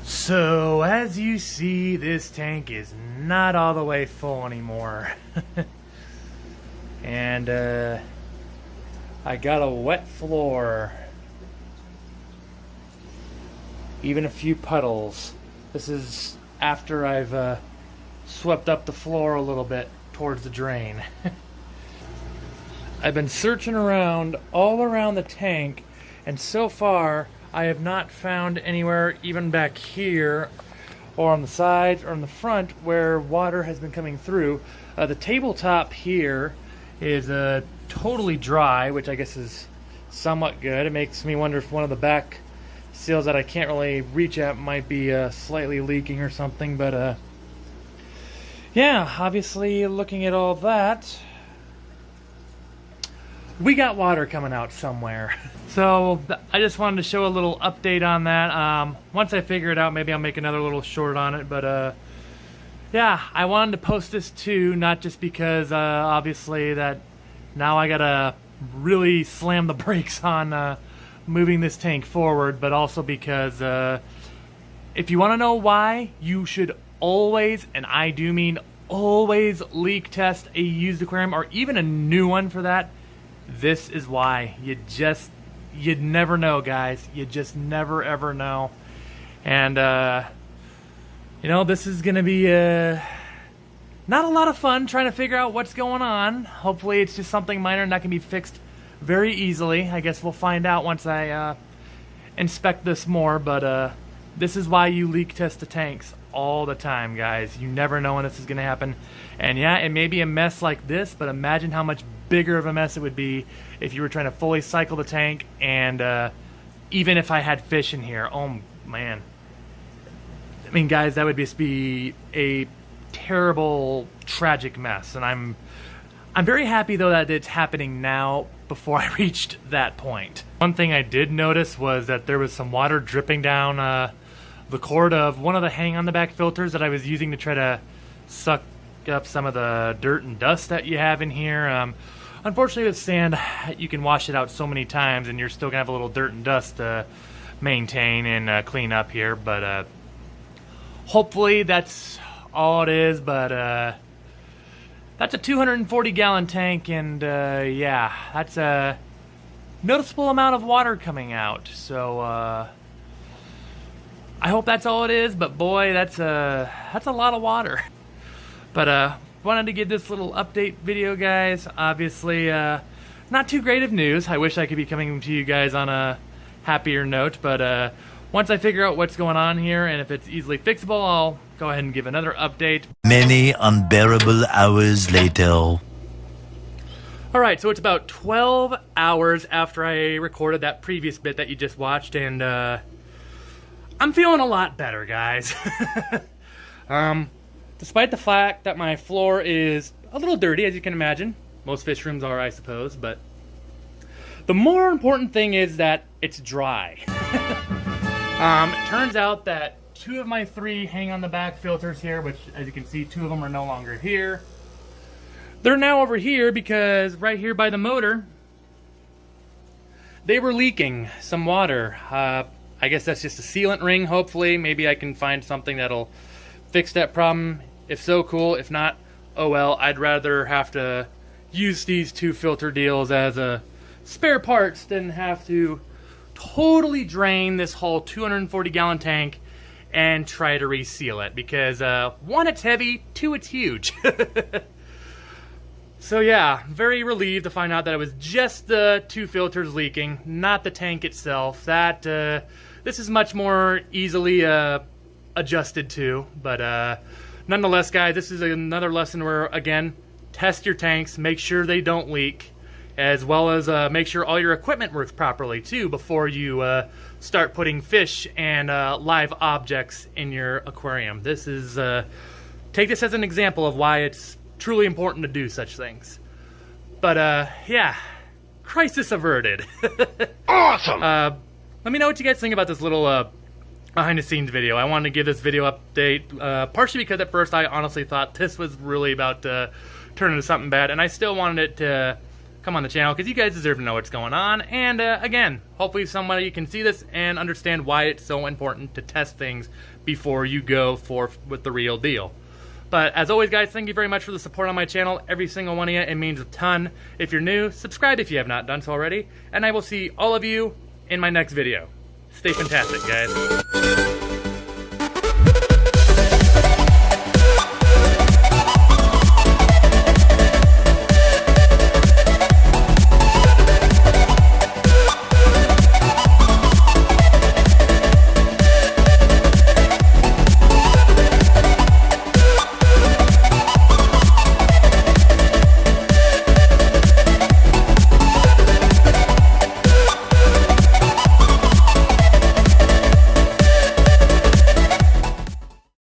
So, as you see, this tank is not all the way full anymore. And, I got a wet floor. Even a few puddles. This is after I've, swept up the floor a little bit towards the drain. I've been searching around all around the tank, and so far I have not found anywhere, even back here or on the sides or on the front, where water has been coming through. The tabletop here is totally dry, which I guess is somewhat good. It makes me wonder if one of the back seals that I can't really reach at might be slightly leaking or something, but yeah, obviously looking at all that, we got water coming out somewhere. So I just wanted to show a little update on that. Once I figure it out, maybe I'll make another little short on it. But yeah, I wanted to post this too, not just because obviously that now I gotta really slam the brakes on moving this tank forward, but also because if you want to know why, you should always, and I do mean always, leak test a used aquarium or even a new one for that. This is why. You'd never know, guys. You just never ever know. And you know, this is gonna be not a lot of fun trying to figure out what's going on. Hopefully it's just something minor and that can be fixed very easily. I guess we'll find out once I inspect this more, but this is why you leak test the tanks all the time, guys. You never know when this is gonna happen. And yeah, it may be a mess like this, but imagine how much bigger of a mess it would be if you were trying to fully cycle the tank, and even if I had fish in here. Oh man, I mean, guys, that would just be a terrible, tragic mess. And I'm very happy though that it's happening now before I reached that point. One thing I did notice was that there was some water dripping down the cord of one of the hang on the back filters that I was using to try to suck up some of the dirt and dust that you have in here. Unfortunately with sand, you can wash it out so many times and you're still gonna have a little dirt and dust to maintain and clean up here, but hopefully that's all it is. But that's a 240 gallon tank, and yeah, that's a noticeable amount of water coming out. So I hope that's all it is, but boy, that's a lot of water. But wanted to give this little update video, guys. Obviously not too great of news. I wish I could be coming to you guys on a happier note, but once I figure out what's going on here and if it's easily fixable, I'll go ahead and give another update. Many unbearable hours later. Alright, so it's about 12 hours after I recorded that previous bit that you just watched, and I'm feeling a lot better, guys. Despite the fact that my floor is a little dirty, as you can imagine. Most fish rooms are, I suppose, but the more important thing is that it's dry. It turns out that 2 of my 3 hang on the back filters here, which, as you can see, 2 of them are no longer here. They're now over here because right here by the motor, they were leaking some water. I guess that's just a sealant ring, hopefully. Maybe I can find something that'll fix that problem. If so, cool. If not, oh well. I'd rather have to use these 2 filter deals as a spare parts than have to totally drain this whole 240 gallon tank and try to reseal it, because 1, it's heavy, 2, it's huge. So yeah, very relieved to find out that it was just the 2 filters leaking, not the tank itself. That this is much more easily adjusted to, but nonetheless, guys, this is another lesson where, again, test your tanks, make sure they don't leak, as well as make sure all your equipment works properly too before you start putting fish and live objects in your aquarium. This is take this as an example of why it's truly important to do such things. But yeah, crisis averted. Awesome! Let me know what you guys think about this little behind the scenes video. I wanted to give this video update partially because at first I honestly thought this was really about to turn into something bad, and I still wanted it to come on the channel, because you guys deserve to know what's going on. And again, hopefully somebody can see this and understand why it's so important to test things before you go with the real deal. But as always, guys, thank you very much for the support on my channel. Every single one of you, it means a ton. If you're new, subscribe if you have not done so already. And I will see all of you in my next video. Stay fantastic, guys.